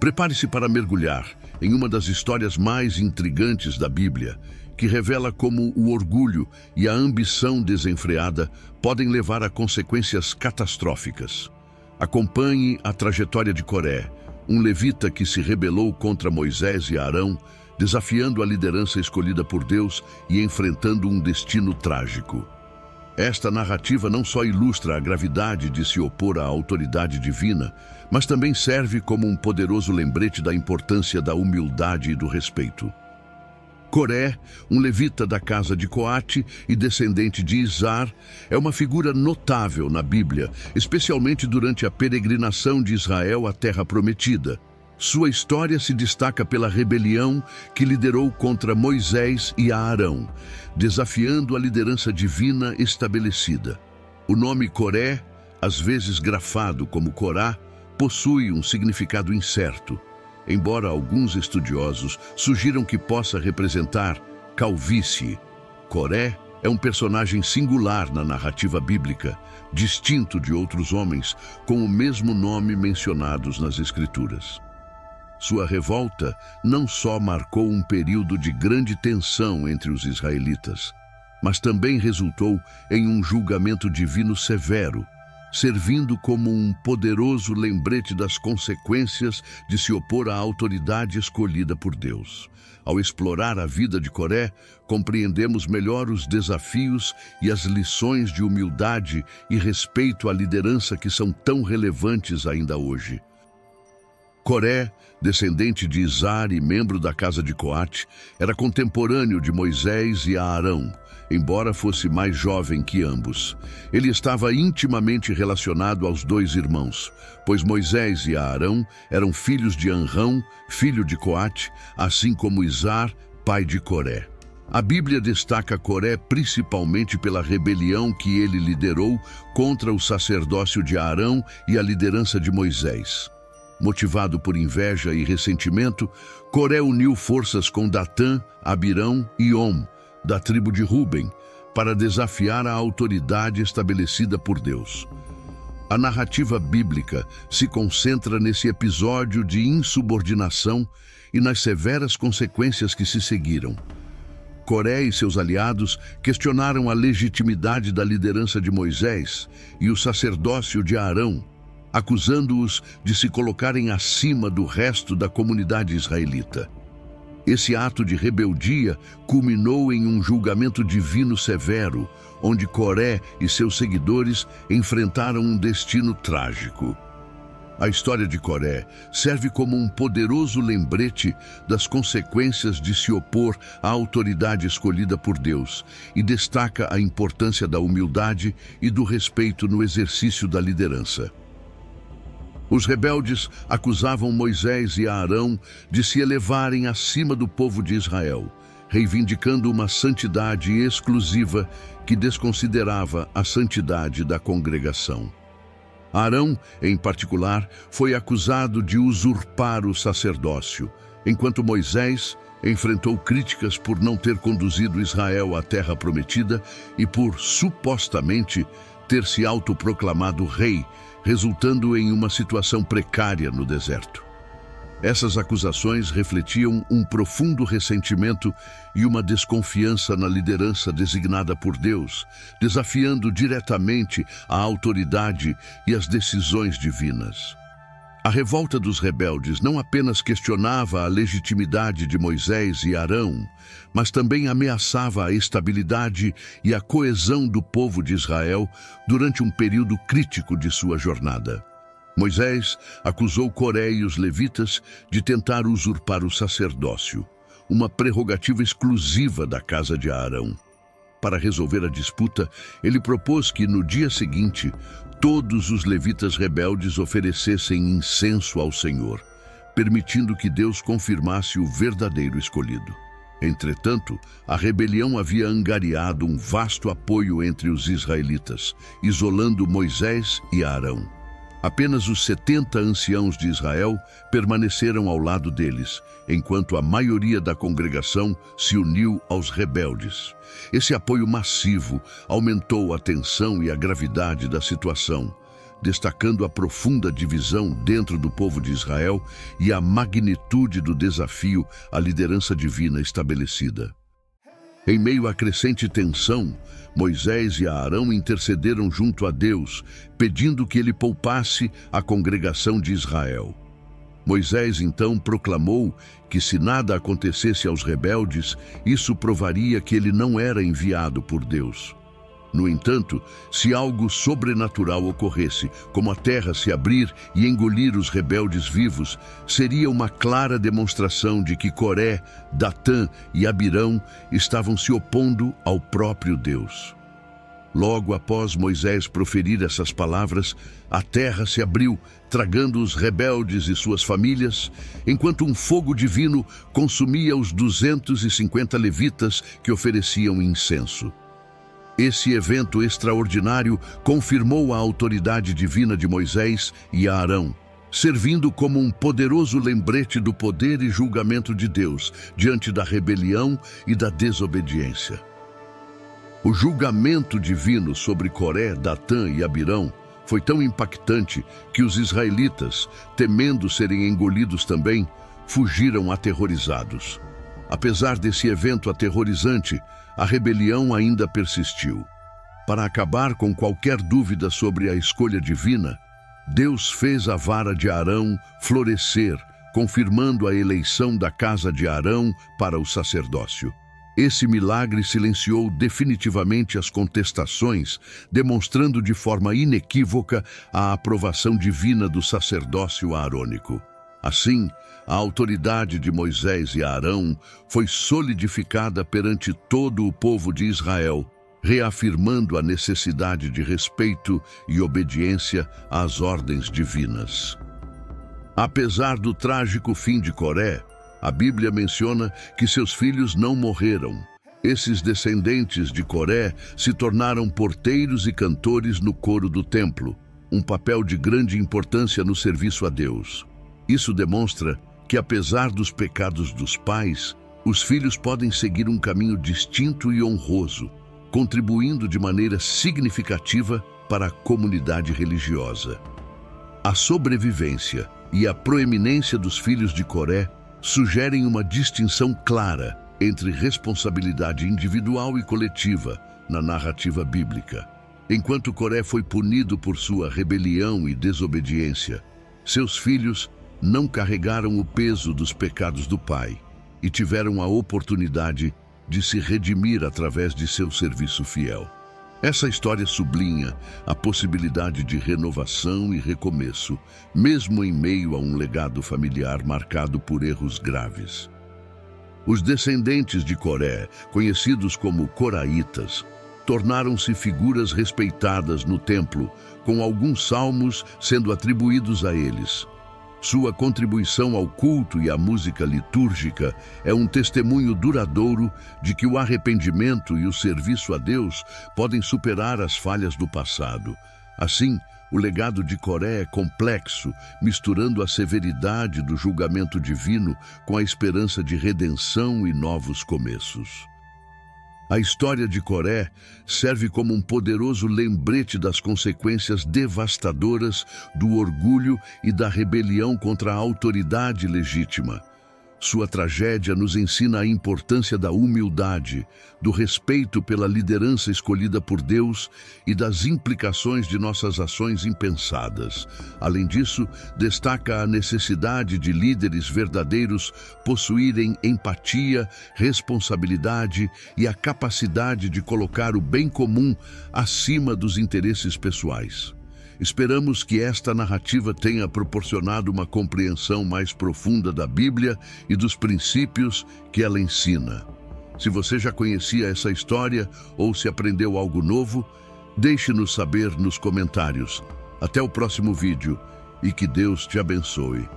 Prepare-se para mergulhar em uma das histórias mais intrigantes da Bíblia, que revela como o orgulho e a ambição desenfreada podem levar a consequências catastróficas. Acompanhe a trajetória de Coré, um levita que se rebelou contra Moisés e Arão, desafiando a liderança escolhida por Deus e enfrentando um destino trágico. Esta narrativa não só ilustra a gravidade de se opor à autoridade divina, mas também serve como um poderoso lembrete da importância da humildade e do respeito. Coré, um levita da casa de Coate e descendente de Izar, é uma figura notável na Bíblia, especialmente durante a peregrinação de Israel à Terra Prometida. Sua história se destaca pela rebelião que liderou contra Moisés e Arão, desafiando a liderança divina estabelecida. O nome Coré, às vezes grafado como Corá, possui um significado incerto, embora alguns estudiosos sugiram que possa representar calvície. Coré é um personagem singular na narrativa bíblica, distinto de outros homens com o mesmo nome mencionados nas Escrituras. Sua revolta não só marcou um período de grande tensão entre os israelitas, mas também resultou em um julgamento divino severo, servindo como um poderoso lembrete das consequências de se opor à autoridade escolhida por Deus. Ao explorar a vida de Coré, compreendemos melhor os desafios e as lições de humildade e respeito à liderança que são tão relevantes ainda hoje. Coré, descendente de Izar e membro da casa de Coate, era contemporâneo de Moisés e Arão, embora fosse mais jovem que ambos. Ele estava intimamente relacionado aos dois irmãos, pois Moisés e Arão eram filhos de Anrão, filho de Coate, assim como Izar, pai de Coré. A Bíblia destaca Coré principalmente pela rebelião que ele liderou contra o sacerdócio de Arão e a liderança de Moisés. Motivado por inveja e ressentimento, Coré uniu forças com Datã, Abirão e Om, da tribo de Ruben, para desafiar a autoridade estabelecida por Deus. A narrativa bíblica se concentra nesse episódio de insubordinação e nas severas consequências que se seguiram. Coré e seus aliados questionaram a legitimidade da liderança de Moisés e o sacerdócio de Arão, acusando-os de se colocarem acima do resto da comunidade israelita. Esse ato de rebeldia culminou em um julgamento divino severo, onde Coré e seus seguidores enfrentaram um destino trágico. A história de Coré serve como um poderoso lembrete das consequências de se opor à autoridade escolhida por Deus e destaca a importância da humildade e do respeito no exercício da liderança. Os rebeldes acusavam Moisés e Arão de se elevarem acima do povo de Israel, reivindicando uma santidade exclusiva que desconsiderava a santidade da congregação. Arão, em particular, foi acusado de usurpar o sacerdócio, enquanto Moisés enfrentou críticas por não ter conduzido Israel à Terra Prometida e por, supostamente, ter se autoproclamado rei, resultando em uma situação precária no deserto. Essas acusações refletiam um profundo ressentimento e uma desconfiança na liderança designada por Deus, desafiando diretamente a autoridade e as decisões divinas. A revolta dos rebeldes não apenas questionava a legitimidade de Moisés e Arão, mas também ameaçava a estabilidade e a coesão do povo de Israel durante um período crítico de sua jornada. Moisés acusou Coré e os levitas de tentar usurpar o sacerdócio, uma prerrogativa exclusiva da casa de Arão. Para resolver a disputa, ele propôs que, no dia seguinte, todos os levitas rebeldes oferecessem incenso ao Senhor, permitindo que Deus confirmasse o verdadeiro escolhido. Entretanto, a rebelião havia angariado um vasto apoio entre os israelitas, isolando Moisés e Arão. Apenas os 70 anciãos de Israel permaneceram ao lado deles, enquanto a maioria da congregação se uniu aos rebeldes. Esse apoio massivo aumentou a tensão e a gravidade da situação, destacando a profunda divisão dentro do povo de Israel e a magnitude do desafio à liderança divina estabelecida. Em meio à crescente tensão, Moisés e Arão intercederam junto a Deus, pedindo que ele poupasse a congregação de Israel. Moisés então proclamou que se nada acontecesse aos rebeldes, isso provaria que ele não era enviado por Deus. No entanto, se algo sobrenatural ocorresse, como a terra se abrir e engolir os rebeldes vivos, seria uma clara demonstração de que Coré, Datã e Abirão estavam se opondo ao próprio Deus. Logo após Moisés proferir essas palavras, a terra se abriu, tragando os rebeldes e suas famílias, enquanto um fogo divino consumia os 250 levitas que ofereciam incenso. Esse evento extraordinário confirmou a autoridade divina de Moisés e Arão, servindo como um poderoso lembrete do poder e julgamento de Deus diante da rebelião e da desobediência. O julgamento divino sobre Coré, Datã e Abirão foi tão impactante que os israelitas, temendo serem engolidos também, fugiram aterrorizados. Apesar desse evento aterrorizante, a rebelião ainda persistiu. Para acabar com qualquer dúvida sobre a escolha divina, Deus fez a vara de Arão florescer, confirmando a eleição da casa de Arão para o sacerdócio. Esse milagre silenciou definitivamente as contestações, demonstrando de forma inequívoca a aprovação divina do sacerdócio arônico. Assim, a autoridade de Moisés e Arão foi solidificada perante todo o povo de Israel, reafirmando a necessidade de respeito e obediência às ordens divinas. Apesar do trágico fim de Coré, a Bíblia menciona que seus filhos não morreram. Esses descendentes de Coré se tornaram porteiros e cantores no coro do templo, um papel de grande importância no serviço a Deus. Isso demonstra que, apesar dos pecados dos pais, os filhos podem seguir um caminho distinto e honroso, contribuindo de maneira significativa para a comunidade religiosa. A sobrevivência e a proeminência dos filhos de Coré sugerem uma distinção clara entre responsabilidade individual e coletiva na narrativa bíblica. Enquanto Coré foi punido por sua rebelião e desobediência, seus filhos não carregaram o peso dos pecados do pai e tiveram a oportunidade de se redimir através de seu serviço fiel. Essa história sublinha a possibilidade de renovação e recomeço, mesmo em meio a um legado familiar marcado por erros graves. Os descendentes de Coré, conhecidos como coraitas, tornaram-se figuras respeitadas no templo, com alguns salmos sendo atribuídos a eles. Sua contribuição ao culto e à música litúrgica é um testemunho duradouro de que o arrependimento e o serviço a Deus podem superar as falhas do passado. Assim, o legado de Coré é complexo, misturando a severidade do julgamento divino com a esperança de redenção e novos começos. A história de Coré serve como um poderoso lembrete das consequências devastadoras do orgulho e da rebelião contra a autoridade legítima. Sua tragédia nos ensina a importância da humildade, do respeito pela liderança escolhida por Deus e das implicações de nossas ações impensadas. Além disso, destaca a necessidade de líderes verdadeiros possuírem empatia, responsabilidade e a capacidade de colocar o bem comum acima dos interesses pessoais. Esperamos que esta narrativa tenha proporcionado uma compreensão mais profunda da Bíblia e dos princípios que ela ensina. Se você já conhecia essa história ou se aprendeu algo novo, deixe-nos saber nos comentários. Até o próximo vídeo e que Deus te abençoe.